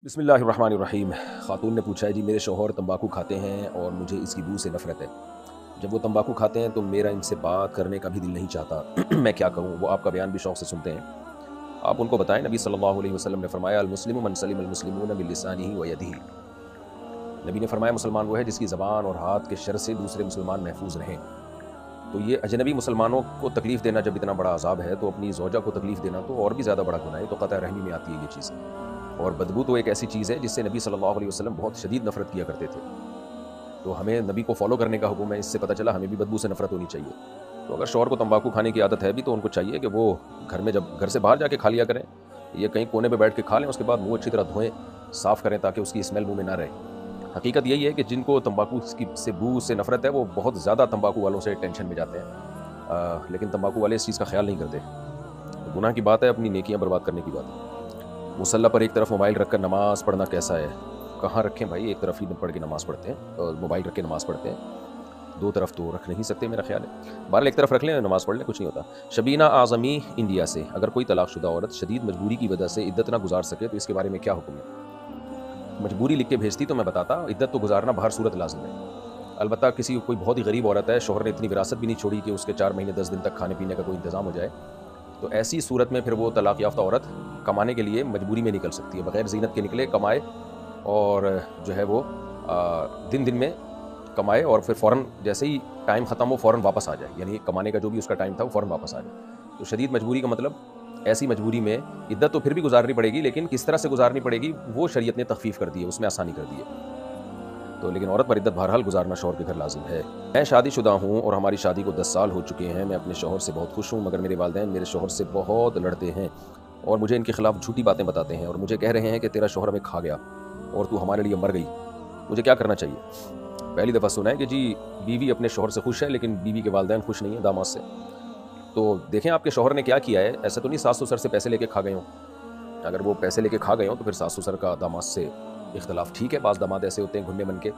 بسم اللہ الرحمن الرحیم۔ خاتون نے پوچھا ہے جی میرے شوہر تمباکو کھاتے ہیں اور مجھے اس کی بو سے نفرت ہے۔ جب وہ تمباکو کھاتے ہیں تو میرا ان سے بات کرنے کا بھی دل نہیں چاہتا۔ میں کیا کروں؟ وہ آپ کا بیان بھی شوق سے سنتے ہیں۔ آپ ان کو بتائیں نبی صلی اللہ علیہ وسلم نے فرمایا المسلم من سلم المسلمون من لسانہ و یدہ۔ نبی نے فرمایا مسلمان وہ ہے جس کی زبان اور ہاتھ کے شر سے دوسرے مسلمان محفوظ رہیں۔ تو یہ اجنبی مسلمانوں کو تکلیف دینا جب اتنا بڑا عذاب ہے تو اپنی زوجہ کو تکلیف دینا تو اور بھی زیادہ بڑا گناہ ہے۔ تو قطع رحمی میں آتی ہے یہ چیز، اور بدبو تو ایک ایسی چیز ہے جس سے نبی صلی اللہ علیہ وسلم بہت شدید نفرت کیا کرتے تھے۔ تو ہمیں نبی کو فالو کرنے کا حکم ہے، اس سے پتہ چلا ہمیں بھی بدبو سے نفرت ہونی چاہیے۔ تو اگر شوہر کو تمباکو کھانے کی عادت ہے بھی تو ان کو چاہیے کہ وہ گھر میں جب گھر سے باہر جا کے کھا لیا کریں، یہ کہیں کونے پہ بیٹھ کے کھا لیں، اس کے بعد منہ اچھی طرح دھوئیں، صاف کریں تاکہ اس کی اسمیل منہ میں نہ رہے۔ حقیقت یہی ہے کہ جن کو تمباکو سے بو سے نفرت ہے وہ بہت زیادہ تمباکو والوں سے ٹینشن میں جاتے ہیں، لیکن تمباکو والے اس چیز کا خیال نہیں کرتے۔ گناہ کی بات ہے، اپنی نیکیاں برباد کرنے کی بات ہے۔ مصلی پر ایک طرف موبائل رکھ کر نماز پڑھنا کیسا ہے؟ کہاں رکھیں بھائی؟ ایک طرف ہی پڑھ کے نماز پڑھتے ہیں اور موبائل رکھ کے نماز پڑھتے ہیں، دو طرف تو رکھ نہیں سکتے میرا خیال ہے۔ بہرحال ایک طرف رکھ لیں، نماز پڑھ لیں، کچھ نہیں ہوتا۔ شبینہ اعظمی انڈیا سے، اگر کوئی طلاق شدہ عورت شدید مجبوری کی وجہ سے عدت نہ گزار سکے تو اس کے بارے میں کیا حکم ہے؟ مجبوری لکھ کے بھیجتی تو میں بتاتا، عدت تو گزارنا بہر صورت لازم ہے۔ البتہ کوئی بہت ہی غریب عورت ہے، شوہر نے اتنی وراثت بھی نہیں چھوڑی کہ اس کے 4 مہینے 10 دن تک کھانے پینے کا کوئی انتظام ہو جائے، تو ایسی صورت میں پھر وہ طلاق یافتہ عورت کمانے کے لیے مجبوری میں نکل سکتی ہے، بغیر زینت کے نکلے، کمائے، اور جو ہے وہ دن میں کمائے اور پھر فوراً جیسے ہی ٹائم ختم ہو فوراً واپس آ جائے، یعنی کمانے کا جو بھی اس کا ٹائم تھا وہ فوراً واپس آ جائے۔ تو شدید مجبوری کا مطلب ایسی مجبوری میں عدت تو پھر بھی گزارنی پڑے گی، لیکن کس طرح سے گزارنی پڑے گی وہ شریعت نے تخفیف کر دی ہے، اس میں آسانی کر دی ہے۔ تو لیکن عورت پر عدت بہرحال گزارنا شوہر کے گھر لازم ہے۔ میں شادی شدہ ہوں اور ہماری شادی کو 10 سال ہو چکے ہیں۔ میں اپنے شوہر سے بہت خوش ہوں، مگر میرے والدین میرے شوہر سے بہت لڑتے ہیں اور مجھے ان کے خلاف جھوٹی باتیں بتاتے ہیں اور مجھے کہہ رہے ہیں کہ تیرا شوہر ہمیں کھا گیا اور تو ہمارے لیے مر گئی۔ مجھے کیا کرنا چاہیے؟ پہلی دفعہ سنا ہے کہ جی بیوی اپنے شوہر سے خوش ہے لیکن بیوی کے والدین خوش نہیں ہیں داماد سے۔ تو دیکھیں آپ کے شوہر نے کیا کیا ہے، ایسا تو نہیں ساس سسر سے پیسے لے کے کھا گئے ہوں۔ اگر وہ پیسے لے کے کھا گئے ہوں تو پھر ساس سسر کا داماد سے اختلاف ٹھیک ہے، بعض داماد ایسے ہوتے ہیں گھنڈے بن کے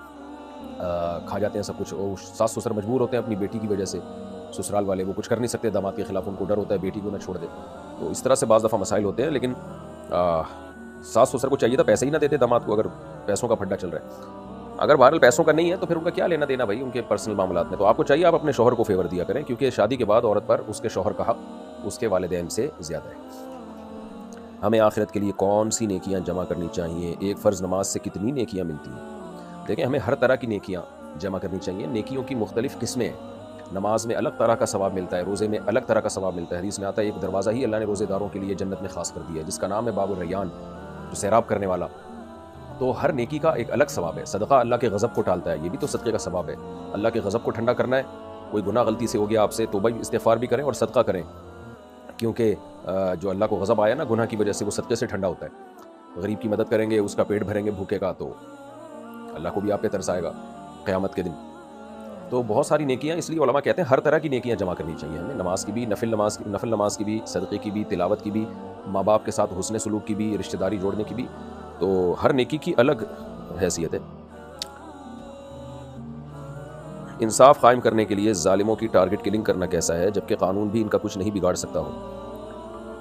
کھا جاتے ہیں سب کچھ، اور ساس سسر مجبور ہوتے ہیں اپنی بیٹی کی وجہ سے، سسرال والے وہ کچھ کر نہیں سکتے داماد کے خلاف، ان کو ڈر ہوتا ہے بیٹی کو نہ چھوڑ دے، تو اس طرح سے بعض دفعہ مسائل ہوتے ہیں۔ لیکن ساس سسر کو چاہیے تھا پیسے ہی نہ دیتے داماد کو، اگر پیسوں کا پھڈا چل رہا ہے۔ اگر بہرحال پیسوں کا نہیں ہے تو پھر ان کا کیا لینا دینا بھائی ان کے پرسنل معاملات میں، تو آپ کو چاہیے آپ اپنے شوہر کو فیور دیا کریں، کیونکہ شادی کے بعد عورت پر اس کے شوہر کا حق اس کے والدین سے زیادہ ہے۔ ہمیں آخرت کے لیے کون سی نیکیاں جمع کرنی چاہیے؟ ایک فرض نماز سے کتنی نیکیاں ملتی ہیں؟ دیکھیں ہمیں ہر طرح کی نیکیاں جمع کرنی چاہیے۔ نیکیوں کی مختلف قسمیں ہیں، نماز میں الگ طرح کا ثواب ملتا ہے، روزے میں الگ طرح کا ثواب ملتا ہے۔ حدیث میں آتا ہے ایک دروازہ ہی اللہ نے روزے داروں کے لیے جنت میں خاص کر دیا ہے جس کا نام ہے باب الریان، جو سیراب کرنے والا۔ تو ہر نیکی کا ایک الگ ثواب ہے۔ صدقہ اللہ کے غضب کو ٹالتا ہے، یہ بھی تو صدقے کا ثواب ہے۔ اللہ کے غضب کو ٹھنڈا کرنا ہے، کوئی گناہ غلطی سے ہو گیا آپ سے، توبہ استغفار بھی کریں اور صدقہ کریں، کیونکہ جو اللہ کو غضب آیا نا گناہ کی وجہ سے، وہ صدقے سے ٹھنڈا ہوتا ہے۔ غریب کی مدد کریں گے، اس کا پیٹ بھریں گے بھوکے کا، تو اللہ کو بھی آپ پہ ترس آئے گا قیامت کے دن۔ تو بہت ساری نیکیاں، اس لیے علماء کہتے ہیں ہر طرح کی نیکیاں جمع کرنی چاہیے ہمیں، نماز کی بھی، نفل نماز کی بھی، صدقے کی بھی، تلاوت کی بھی، ماں باپ کے ساتھ حسن سلوک کی بھی، رشتہ داری جوڑنے کی بھی، تو ہر نیکی کی الگ حیثیت ہے۔ انصاف قائم کرنے کے لیے ظالموں کی ٹارگٹ کلنگ کرنا کیسا ہے جبکہ قانون بھی ان کا کچھ نہیں بگاڑ سکتا ہو؟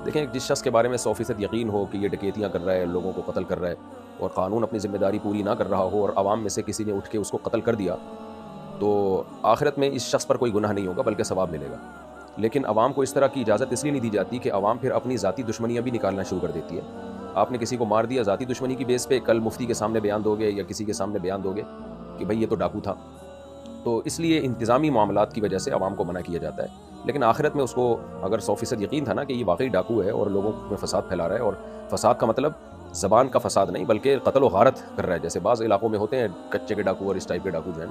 دیکھیں جس شخص کے بارے میں 100% یقین ہو کہ یہ ڈکیتیاں کر رہا ہے، لوگوں کو قتل کر رہا ہے، اور قانون اپنی ذمہ داری پوری نہ کر رہا ہو اور عوام میں سے کسی نے اٹھ کے اس کو قتل کر دیا، تو آخرت میں اس شخص پر کوئی گناہ نہیں ہوگا بلکہ ثواب ملے گا۔ لیکن عوام کو اس طرح کی اجازت اس لیے نہیں دی جاتی کہ عوام پھر اپنی ذاتی دشمنیاں بھی نکالنا شروع کر دیتی ہے۔ آپ نے کسی کو مار دیا ذاتی دشمنی کی بیس پہ، کل مفتی کے سامنے بیان دو گے یا کسی کے سامنے بیان دو گے کہ بھائی یہ تو ڈاکو تھا، تو اس لیے انتظامی معاملات کی وجہ سے عوام کو منع کیا جاتا ہے۔ لیکن آخرت میں اس کو اگر 100% یقین تھا نا کہ یہ واقعی ڈاکو ہے اور لوگوں میں فساد پھیلا رہا ہے، اور فساد کا مطلب زبان کا فساد نہیں بلکہ قتل و غارت کر رہا ہے، جیسے بعض علاقوں میں ہوتے ہیں کچے کے ڈاکو اور اس ٹائپ کے ڈاکو جو ہیں،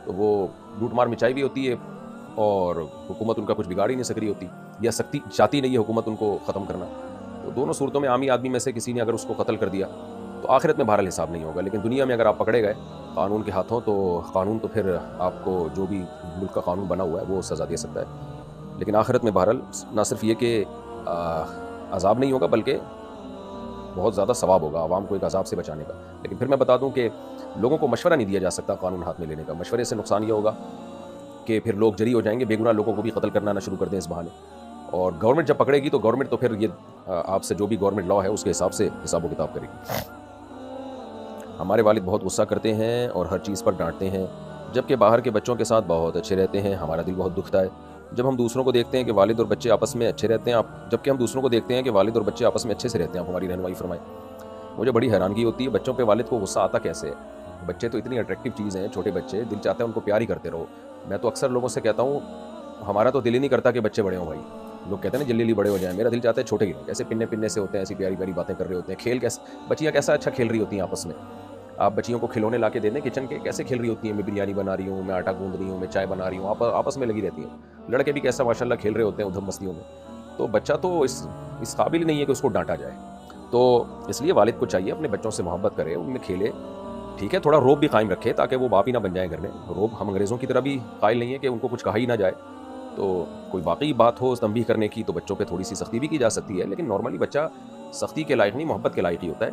تو وہ لوٹ مار مچائی بھی ہوتی ہے اور حکومت ان کا کچھ بگاڑ ہی نہیں سک رہی ہوتی، یا سختی چاہتی نہیں ہے حکومت ان کو ختم کرنا۔ تو دونوں صورتوں میں عامی آدمی میں سے کسی نے اگر اس کو قتل کر دیا تو آخرت میں بہرحال حساب نہیں ہوگا، لیکن دنیا میں اگر آپ پکڑے گئے قانون کے ہاتھوں تو قانون تو پھر آپ کو جو بھی ملک کا قانون بنا ہوا ہے وہ سزا دے سکتا ہے۔ لیکن آخرت میں بہرحال نہ صرف یہ کہ عذاب نہیں ہوگا بلکہ بہت زیادہ ثواب ہوگا عوام کو ایک عذاب سے بچانے کا۔ لیکن پھر میں بتا دوں کہ لوگوں کو مشورہ نہیں دیا جا سکتا قانون ہاتھ میں لینے کا۔ مشورے سے نقصان یہ ہوگا کہ پھر لوگ جری ہو جائیں گے، بے گناہ لوگوں کو بھی قتل کرنا نہ شروع کر دیں اس بہانے، اور گورنمنٹ جب پکڑے گی تو گورنمنٹ تو پھر یہ آپ سے جو بھی گورنمنٹ لا ہے اس کے حساب سے حساب و کتاب کرے گی۔ ہمارے والد بہت غصہ کرتے ہیں اور ہر چیز پر ڈانٹتے ہیں، جبکہ باہر کے بچوں کے ساتھ بہت اچھے رہتے ہیں، ہمارا دل بہت دکھتا ہے جب ہم دوسروں کو دیکھتے ہیں کہ والد اور بچے آپس میں اچھے رہتے ہیں جبکہ ہم دوسروں کو دیکھتے ہیں کہ والد اور بچے آپس میں اچھے سے رہتے ہیں۔ آپ ہماری رہنمائی فرمائیں۔ مجھے بڑی حیرانگی ہوتی ہے بچوں پہ والد کو غصہ آتا کیسے ہے؟ بچے تو اتنی اٹریکٹیو چیز ہیں، چھوٹے بچے، دل چاہتا ہے ان کو پیار ہی کرتے رہو۔ میں تو اکثر لوگوں سے کہتا ہوں ہمارا تو دل ہی نہیں کرتا کہ بچے بڑے ہوں بھائی، لوگ کہتے ہیں نا جلدی جلدی بڑے ہو جائیں، میرا دل چاہتا ہے چھوٹے ہی رہیں، کیسے پننے پننے سے ہوتے ہیں، ایسی پیاری پیاری باتیں کر رہے ہوتے ہیں، کھیل کیسے بچیاں کیسا اچھا کھیل رہی ہوتی ہیں آپس میں۔ آپ بچیوں کو کھلونے لا کے دے دیں کچن کے، کیسے کھیل رہی ہوتی ہیں، میں بریانی بنا رہی ہوں، میں آٹا گوندھ رہی ہوں، میں چائے بنا رہی ہوں، آپس میں لگی رہتی ہیں۔ لڑکے بھی کیسا ماشاء اللہ کھیل رہے ہوتے ہیں ادھم مستیوں میں۔ تو بچہ تو اس قابل ہی نہیں ہے کہ اس کو ڈانٹا جائے۔ تو اس لیے والد کو چاہیے اپنے بچوں سے محبت کرے، ان میں کھیلے، ٹھیک ہے، تھوڑا روب بھی قائم رکھے تاکہ وہ باپ ہی نہ بن جائیں گھر میں۔ روب ہم انگریزوں کی طرح بھی قائل نہیں ہے کہ ان کو کچھ کہا ہی نہ جائے، تو کوئی واقعی بات ہو تنبیہ کرنے کی تو بچوں پہ تھوڑی سی سختی بھی کی جا سکتی ہے، لیکن نارملی بچہ سختی کے لائق نہیں، محبت کے لائق ہی ہوتا ہے۔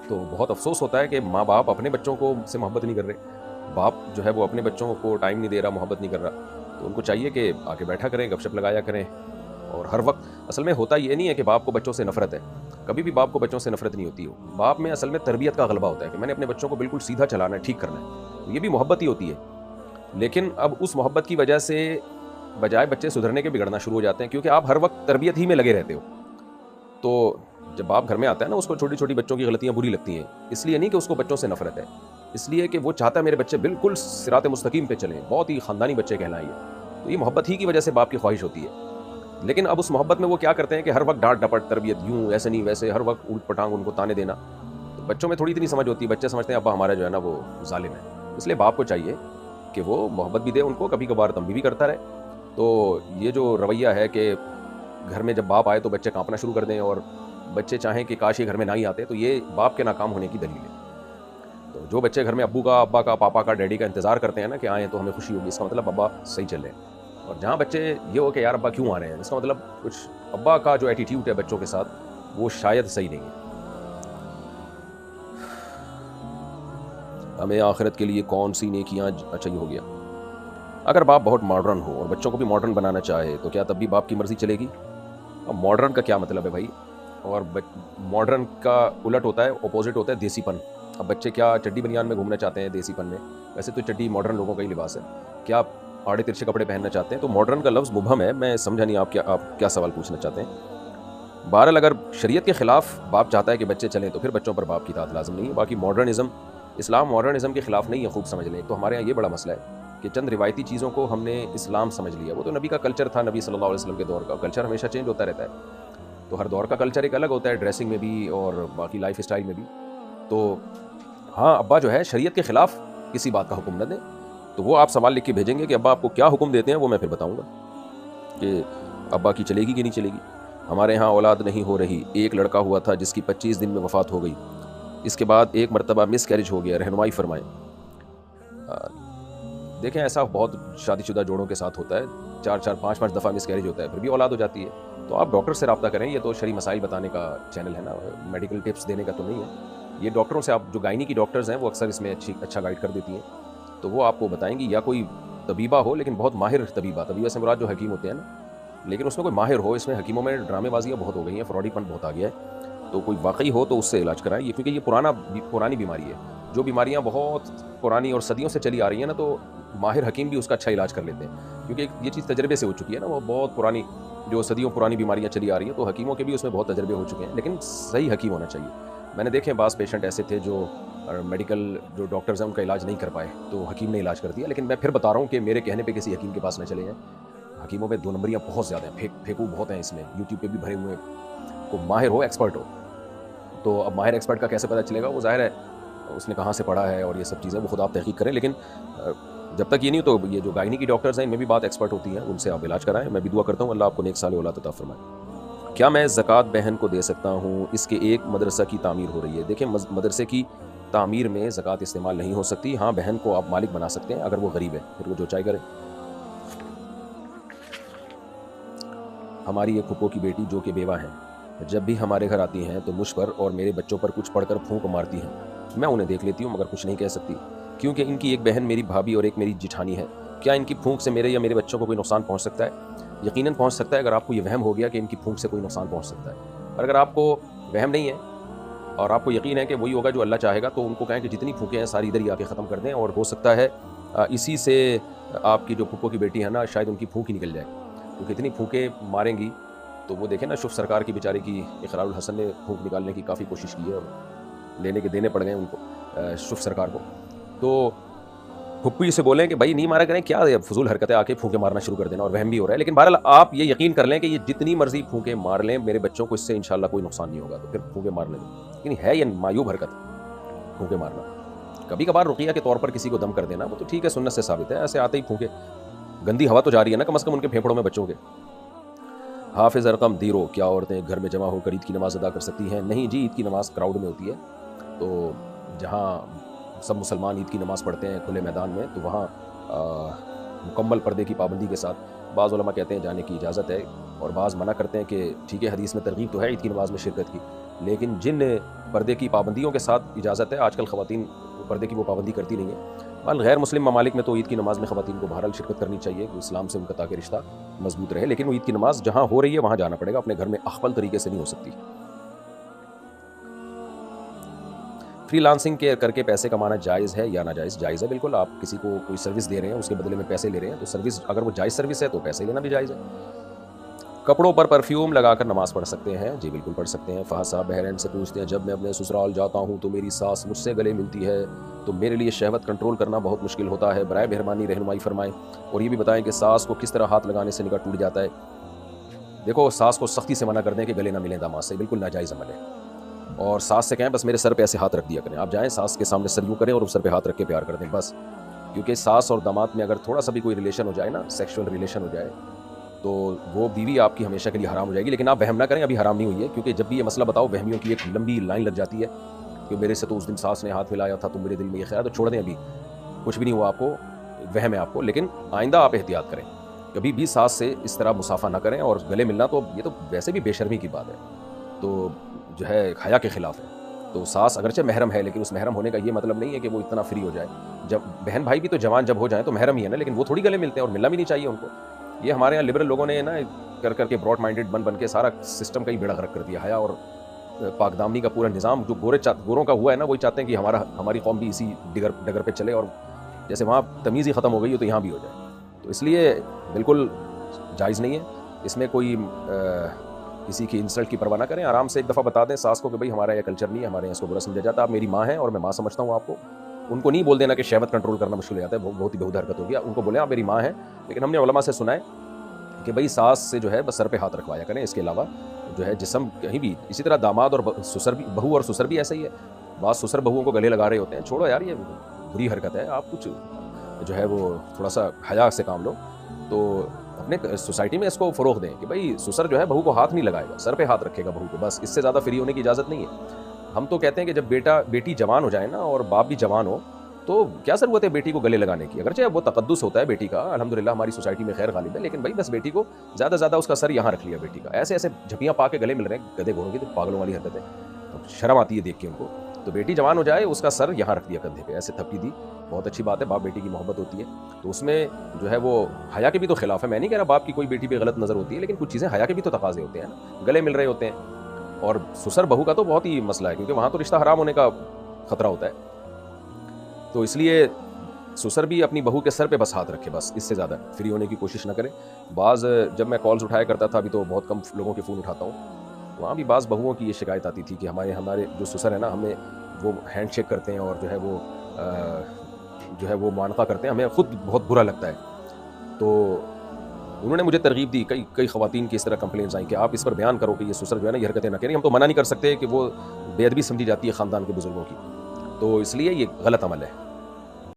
تو بہت افسوس ہوتا ہے کہ ماں باپ اپنے بچوں کو سے محبت نہیں کر رہے، باپ جو ہے وہ اپنے بچوں کو ٹائم نہیں دے رہا، محبت نہیں کر رہا، تو ان کو چاہیے کہ آگے بیٹھا کریں، گپ شپ لگایا کریں۔ اور ہر وقت اصل میں ہوتا یہ نہیں ہے کہ باپ کو بچوں سے نفرت ہے، کبھی بھی باپ کو بچوں سے نفرت نہیں ہوتی ہو، باپ میں اصل میں تربیت کا غلبہ ہوتا ہے کہ میں نے اپنے بچوں کو بالکل سیدھا چلانا ہے، ٹھیک کرنا ہے، یہ بھی محبت ہی ہوتی ہے۔ لیکن اب اس محبت کی وجہ سے بجائے بچے سدھرنے کے بگڑنا شروع ہو جاتے ہیں، کیونکہ آپ ہر وقت تربیت ہی میں لگے رہتے ہو۔ تو جب باپ گھر میں آتا ہے نا، اس کو چھوٹی چھوٹی بچوں کی غلطیاں بری لگتی ہیں، اس لیے نہیں کہ اس کو بچوں سے نفرت ہے، اس لیے کہ وہ چاہتا ہے میرے بچے بالکل صراط مستقیم پہ چلیں، بہت ہی خاندانی بچے کہلائیں یہ، تو یہ محبت ہی کی وجہ سے باپ کی خواہش ہوتی ہے۔ لیکن اب اس محبت میں وہ کیا کرتے ہیں کہ ہر وقت ڈانٹ ڈپٹ، تربیت یوں ایسے نہیں ویسے، ہر وقت اولٹ پٹانگ ان کو تانے دینا، تو بچوں میں تھوڑی اتنی سمجھ ہوتی ہے، بچے سمجھتے ہیں ابا ہمارا جو ہے نا وہ ظالم ہے۔ اس لیے باپ کو چاہیے کہ وہ محبت بھی دے ان کو، کبھی کبھار تنبیہ بھی کرتا رہے۔ تو یہ جو رویہ ہے کہ گھر میں جب باپ آئے تو بچے کانپنا شروع کر دیں اور بچے چاہیں کہ کاش یہ گھر میں نہ ہی آتے، تو یہ باپ کے ناکام ہونے کی دلیل ہے۔ تو جو بچے گھر میں ابو کا، ابا کا، پاپا کا، ڈیڈی کا انتظار کرتے ہیں نا کہ آئیں تو ہمیں خوشی ہوگی، اس کا مطلب ابا صحیح چل رہے ہیں۔ اور جہاں بچے یہ ہو کہ یار ابا کیوں آ رہے ہیں، اس کا مطلب کچھ ابا کا جو ایٹیٹیوڈ ہے بچوں کے ساتھ وہ شاید صحیح نہیں ہے۔ ہمیں آخرت کے لیے کون سی نیکیاں، اچھا یہ ہو گیا۔ اگر باپ بہت ماڈرن ہو اور بچوں کو بھی ماڈرن بنانا چاہے تو کیا تب بھی باپ کی مرضی چلے گی؟ اب ماڈرن کا کیا مطلب ہے بھائی؟ اور ماڈرن کا الٹ ہوتا ہے، اپوزٹ ہوتا ہے دیسی پن۔ اب بچے کیا چڈی بنیان میں گھومنا چاہتے ہیں دیسی پن میں؟ ویسے تو چڈی ماڈرن لوگوں کا ہی لباس ہے۔ کیا آپ آڑے ترچھے کپڑے پہننا چاہتے ہیں؟ تو ماڈرن کا لفظ مبہم ہے، میں سمجھا نہیں آپ کیا سوال پوچھنا چاہتے ہیں۔ بہرحال اگر شریعت کے خلاف باپ چاہتا ہے کہ بچے چلیں تو پھر بچوں پر باپ کی اطاعت لازم نہیں ہے۔ باقی ماڈرنزم، اسلام ماڈرنزم کے خلاف نہیں ہے، خوب سمجھ لیں۔ تو ہمارے یہاں یہ بڑا مسئلہ ہے کہ چند روایتی چیزوں کو ہم نے اسلام سمجھ لیا، وہ تو نبی کا کلچر تھا، نبی صلی اللہ علیہ وسلم کے دور کا کلچر ہمیشہ چینج ہوتا رہتا ہے، تو ہر دور کا کلچر ایک الگ ہوتا ہے، ڈریسنگ میں بھی اور باقی لائف اسٹائل میں بھی۔ تو ہاں ابا جو ہے شریعت کے خلاف کسی بات کا حکم نہ دیں، تو وہ آپ سوال لکھ کے بھیجیں گے کہ ابا آپ کو کیا حکم دیتے ہیں، وہ میں پھر بتاؤں گا کہ ابا کی چلے گی کہ نہیں چلے گی۔ ہمارے ہاں اولاد نہیں ہو رہی، ایک لڑکا ہوا تھا جس کی 25 دن میں وفات ہو گئی، اس کے بعد ایک مرتبہ مس کیریج ہو گیا، رہنمائی فرمائیں۔ دیکھیں ایسا بہت شادی شدہ جوڑوں کے ساتھ ہوتا ہے، 4-5 دفعہ مس کیریج ہوتا ہے، پھر بھی اولاد ہو جاتی ہے، تو آپ ڈاکٹر سے رابطہ کریں، یہ تو شرعی مسائل بتانے کا چینل ہے نا، میڈیکل ٹپس دینے کا تو نہیں ہے۔ یہ ڈاکٹروں سے آپ جو گائنی کی ڈاکٹرز ہیں وہ اکثر اس میں اچھا گائیڈ کر دیتی ہیں، تو وہ آپ کو بتائیں گی، یا کوئی طبیبہ ہو لیکن بہت ماہر طبیبہ سے مراد جو حکیم ہوتے ہیں نا، لیکن اس میں کوئی ماہر ہو، اس میں حکیموں میں ڈرامے بازیاں بہت ہو گئی ہیں، فراڈی پن بہت آ گیا ہے، تو کوئی واقعی ہو تو اس سے علاج کرائیں، یہ کیونکہ یہ پرانی بیماری ہے، جو بیماریاں بہت پرانی اور صدیوں سے چلی آ رہی ہیں نا، تو ماہر حکیم بھی اس کا اچھا علاج کر لیتے ہیں، کیونکہ یہ چیز تجربے سے ہو چکی ہے نا، وہ بہت پرانی جو صدیوں پرانی بیماریاں چلی آ رہی ہیں، تو حکیموں کے بھی اس میں بہت تجربے ہو چکے ہیں، لیکن صحیح حکیم ہونا چاہیے۔ میں نے دیکھے بعض پیشنٹ ایسے تھے جو میڈیکل جو ڈاکٹرز ہیں ان کا علاج نہیں کر پائے تو حکیم نے علاج کر دیا، لیکن میں پھر بتا رہا ہوں کہ میرے کہنے پہ کسی حکیم کے پاس نہ چلے جائیں، حکیموں میں 2 نمبریاں بہت زیادہ ہیں، پھیکو بہت ہیں اس میں، یوٹیوب پہ بھی بھرے ہوئے ہیں، کو ماہر ہو، ایکسپرٹ ہو، تو اب ماہر ایکسپرٹ کا کیسے پتہ چلے گا؟ وہ ظاہر ہے اس نے کہاں سے پڑھا ہے اور یہ سب چیزیں وہ خود آپ تحقیق کریں، لیکن جب تک یہ نہیں ہو تو یہ جو گائنی کی ڈاکٹرز ہیں ان میں بھی بات ایکسپرٹ ہوتی ہیں، ان سے آپ علاج کرائیں۔ میں بھی دعا کرتا ہوں اللہ آپ کو نیک صالح اولاد عطا فرمائے۔ کیا میں زکوٰۃ بہن کو دے سکتا ہوں؟ اس کے ایک مدرسہ کی تعمیر ہو رہی ہے۔ دیکھیں مدرسے کی تعمیر میں زکوٰۃ استعمال نہیں ہو سکتی، ہاں بہن کو آپ مالک بنا سکتے ہیں اگر وہ غریب ہے، پھر وہ جو چاہے کرے۔ ہماری ایک پھپھو کی بیٹی جو کہ بیوہ ہیں، جب بھی ہمارے گھر آتی ہیں تو مجھ پر اور میرے بچوں پر کچھ پڑھ کر پھونک مارتی ہیں، میں انہیں دیکھ لیتی ہوں مگر کچھ نہیں کہہ سکتی، کیونکہ ان کی ایک بہن میری بھابھی اور ایک میری جٹھانی ہے۔ کیا ان کی پھونک سے میرے یا میرے بچوں کو کوئی نقصان پہنچ سکتا ہے؟ یقیناً پہنچ سکتا ہے، اگر آپ کو یہ وہم ہو گیا کہ ان کی پھونک سے کوئی نقصان پہنچ سکتا ہے، اور اگر آپ کو وہم نہیں ہے اور آپ کو یقین ہے کہ وہی ہوگا جو اللہ چاہے گا، تو ان کو کہیں کہ جتنی پھونکیں ہیں ساری ادھر ہی آ کے ختم کر دیں، اور ہو سکتا ہے اسی سے آپ کی جو پھپھو کی بیٹی ہے نا، شاید ان کی پھونک ہی نکل جائے، کیونکہ اتنی پھونکیں ماریں گی تو وہ دیکھیں نا، شف سرکار کی بیچاری کی اقرار الحسن نے پھونک نکالنے کی کافی کوشش کی ہے اور لینے کے دینے پڑ گئے ان کو، شف سرکار کو. تو پھپھی سے بولیں کہ بھائی نہیں مارا کریں، کیا فضول حرکتیں آ کے پھونکیں مارنا شروع کر دینا، اور وہم بھی ہو رہا ہے. لیکن بہرحال آپ یہ یقین کر لیں کہ یہ جتنی مرضی پھونکیں مار لیں، میرے بچوں کو اس سے انشاءاللہ کوئی نقصان نہیں ہوگا، تو پھر پھونکیں مار لیں. لیکن ہے یہ معیوب حرکت پھونکیں مارنا. کبھی کبھار رقیہ کے طور پر کسی کو دم کر دینا وہ تو ٹھیک ہے، سنت سے ثابت ہے، ایسے آتے ہی پھونکے. گندی ہوا تو جا رہی ہے نا کم از کم ان کے پھیپھڑوں میں بچوں کے. حافظ ارقم دیرو، کیا عورتیں گھر میں جمع ہو کر عید کی نماز ادا کر سکتی ہیں؟ نہیں جی، عید کی نماز کراؤڈ میں ہوتی ہے، تو جہاں سب مسلمان عید کی نماز پڑھتے ہیں کھلے میدان میں، تو وہاں مکمل پردے کی پابندی کے ساتھ بعض علماء کہتے ہیں جانے کی اجازت ہے، اور بعض منع کرتے ہیں کہ ٹھیک ہے حدیث میں ترغیب تو ہے عید کی نماز میں شرکت کی، لیکن جن پردے کی پابندیوں کے ساتھ اجازت ہے، آج کل خواتین پردے کی وہ پابندی کرتی نہیں ہیں. غیر مسلم ممالک میں تو عید کی نماز میں خواتین کو بہرحال شرکت کرنی چاہیے، اسلام سے ان کا تاکہ رشتہ مضبوط رہے، لیکن وہ عید کی نماز جہاں ہو رہی ہے وہاں جانا پڑے گا، اپنے گھر میں اخفل طریقے سے نہیں ہو سکتی. فری لانسنگ کر کے پیسے کمانا جائز ہے یا ناجائز؟ جائز ہے بالکل. آپ کسی کو کوئی سروس دے رہے ہیں، اس کے بدلے میں پیسے لے رہے ہیں، تو سروس اگر وہ جائز سروس ہے تو پیسے لینا بھی جائز ہے. کپڑوں پر پرفیوم لگا کر نماز پڑھ سکتے ہیں؟ جی بالکل پڑھ سکتے ہیں. فہد صاحب بحرین سے پوچھتے ہیں، جب میں اپنے سسرال جاتا ہوں تو میری ساس مجھ سے گلے ملتی ہے، تو میرے لیے شہوت کنٹرول کرنا بہت مشکل ہوتا ہے، برائے مہربانی رہنمائی فرمائیں، اور یہ بھی بتائیں کہ ساس کو کس طرح ہاتھ لگانے سے نکاح ٹوٹ جاتا ہے. دیکھو، ساس کو سختی سے منع کر دیں کہ گلے نہ ملیں داماد سے، بالکل ناجائز عمل ہے. اور ساس سے کہیں بس میرے سر پہ ایسے ہاتھ رکھ دیا کریں، آپ جائیں ساس کے سامنے سر یوں کریں اور سر پہ ہاتھ رکھ کے پیار کر دیں بس. کیونکہ ساس اور داماد میں اگر تھوڑا سا بھی کوئی ریلیشن ہو جائے نا، سیکشول ریلیشن ہو جائے، تو وہ بیوی آپ کی ہمیشہ کے لیے حرام ہو جائے گی. لیکن آپ وہم نہ کریں، ابھی حرام نہیں ہوئی ہے، کیونکہ جب بھی یہ مسئلہ بتاؤ وہمیوں کی ایک لمبی لائن لگ جاتی ہے کہ میرے سے تو اس دن ساس نے ہاتھ ملایا تھا تو میرے دل میں یہ خیال، تو چھوڑ دیں، ابھی کچھ بھی نہیں ہوا آپ کو، وہم ہے آپ کو. لیکن آئندہ آپ احتیاط کریں، کبھی بھی ساس سے اس طرح مصافحہ نہ کریں، اور گلے ملنا تو یہ تو ویسے بھی بے شرمی کی بات ہے، تو جو ہے حیا کے خلاف ہے. تو ساس اگرچہ محرم ہے، لیکن اس محرم ہونے کا یہ مطلب نہیں ہے کہ وہ اتنا فری ہو جائے. جب بہن بھائی بھی تو جوان جب ہو جائیں تو محرم ہی ہے نا، لیکن وہ تھوڑی گلے ملتے ہیں، اور ملنا بھی نہیں چاہیے ان کو. یہ ہمارے یہاں لبرل لوگوں نے نا کر کے براڈ مائنڈڈ بن کے سارا سسٹم کا ہی بیڑا غرق کر دیا. حیا اور پاک دامنی کا پورا نظام جو گوروں کا ہوا ہے نا، وہی چاہتے ہیں کہ ہماری قوم بھی اسی ڈگر پہ چلے، اور جیسے وہاں تمیز ہی ختم ہو گئی ہے تو یہاں بھی ہو جائے. تو اس لیے بالکل جائز نہیں ہے. اس میں کوئی کسی کی انسلٹ کی پرواہ نہ کریں، آرام سے ایک دفعہ بتا دیں ساس کو کہ بھائی ہمارا یہ کلچر نہیں ہے، ہمارے یہاں اس کو برا سمجھا جاتا ہے، آپ میری ماں ہیں اور میں ماں سمجھتا ہوں آپ کو. ان کو نہیں بول دینا کہ شہوت کنٹرول کرنا مشکل ہو جاتا ہے، بہت ہی بہت حرکت ہو گیا. ان کو بولیں آپ میری ماں ہیں، لیکن ہم نے علماء سے سنا ہے کہ بھائی ساس سے جو ہے بس سر پہ ہاتھ رکھوایا کریں، اس کے علاوہ جو ہے جسم کہیں بھی. اسی طرح داماد اور سسر بھی، بہو اور سسر بھی ایسا ہی ہے. بعض سسر بہوؤں کو گلے لگا رہے ہوتے ہیں، چھوڑو یار یہ بری حرکت ہے، آپ کچھ جو ہے وہ تھوڑا سا حیا سے کام لو. تو اپنے سوسائٹی میں اس کو فروغ دیں کہ بھائی سسر جو ہے بہو کو ہاتھ نہیں لگائے گا، سر پہ ہاتھ رکھے گا بہو کو، بس اس سے زیادہ فری ہونے کی اجازت نہیں ہے. ہم تو کہتے ہیں کہ جب بیٹی جوان ہو جائے نا، اور باپ بھی جوان ہو، تو کیا ضرورت ہے بیٹی کو گلے لگانے کی؟ اگرچہ وہ تقدس ہوتا ہے بیٹی کا، الحمدللہ ہماری سوسائٹی میں خیر غالب ہے، لیکن بھائی بس بیٹی کو زیادہ سے زیادہ اس کا سر یہاں رکھ لیا بیٹی کا. ایسے جھپیاں پا کے گلے مل رہے ہیں گدے گھوڑوں کی، تو پاگلوں والی حرکت ہے، تو شرم آتی ہے دیکھ کے ان کو. تو بیٹی جوان ہو جائے، اس کا سر یہاں رکھ دیا کندھے پہ، ایسے تھپکی دی، بہت اچھی بات ہے. باپ بیٹی کی محبت ہوتی ہے، تو اس میں جو ہے وہ حیا کے بھی تو خلاف ہے. میں نہیں کہہ رہا باپ کی کوئی بیٹی پہ غلط نظر ہوتی ہے، لیکن کچھ چیزیں حیا کے بھی تو تقاضے ہوتے ہیں نا. گلے مل رہے ہوتے ہیں. اور سسر بہو کا تو بہت ہی مسئلہ ہے، کیونکہ وہاں تو رشتہ حرام ہونے کا خطرہ ہوتا ہے. تو اس لیے سسر بھی اپنی بہو کے سر پہ بس ہاتھ رکھے، بس اس سے زیادہ فری ہونے کی کوشش نہ کرے. بعض جب میں کالز اٹھایا کرتا تھا، ابھی تو بہت کم لوگوں کے فون اٹھاتا ہوں، وہاں بھی بعض بہوؤں کی یہ شکایت آتی تھی کہ ہمارے جو سسر ہیں نا، ہمیں وہ ہینڈ شیک کرتے ہیں، اور جو ہے وہ معانقہ کرتے ہیں، ہمیں خود بہت برا لگتا ہے. تو انہوں نے مجھے ترغیب دی، کئی خواتین کی اس طرح کمپلینٹس آئیں کہ آپ اس پر بیان کرو کہ یہ سسر جو ہے نا یہ حرکتیں نہ کریں. ہم تو منع نہیں کر سکتے کہ وہ بے ادبی سمجھی جاتی ہے خاندان کے بزرگوں کی، تو اس لیے یہ غلط عمل ہے.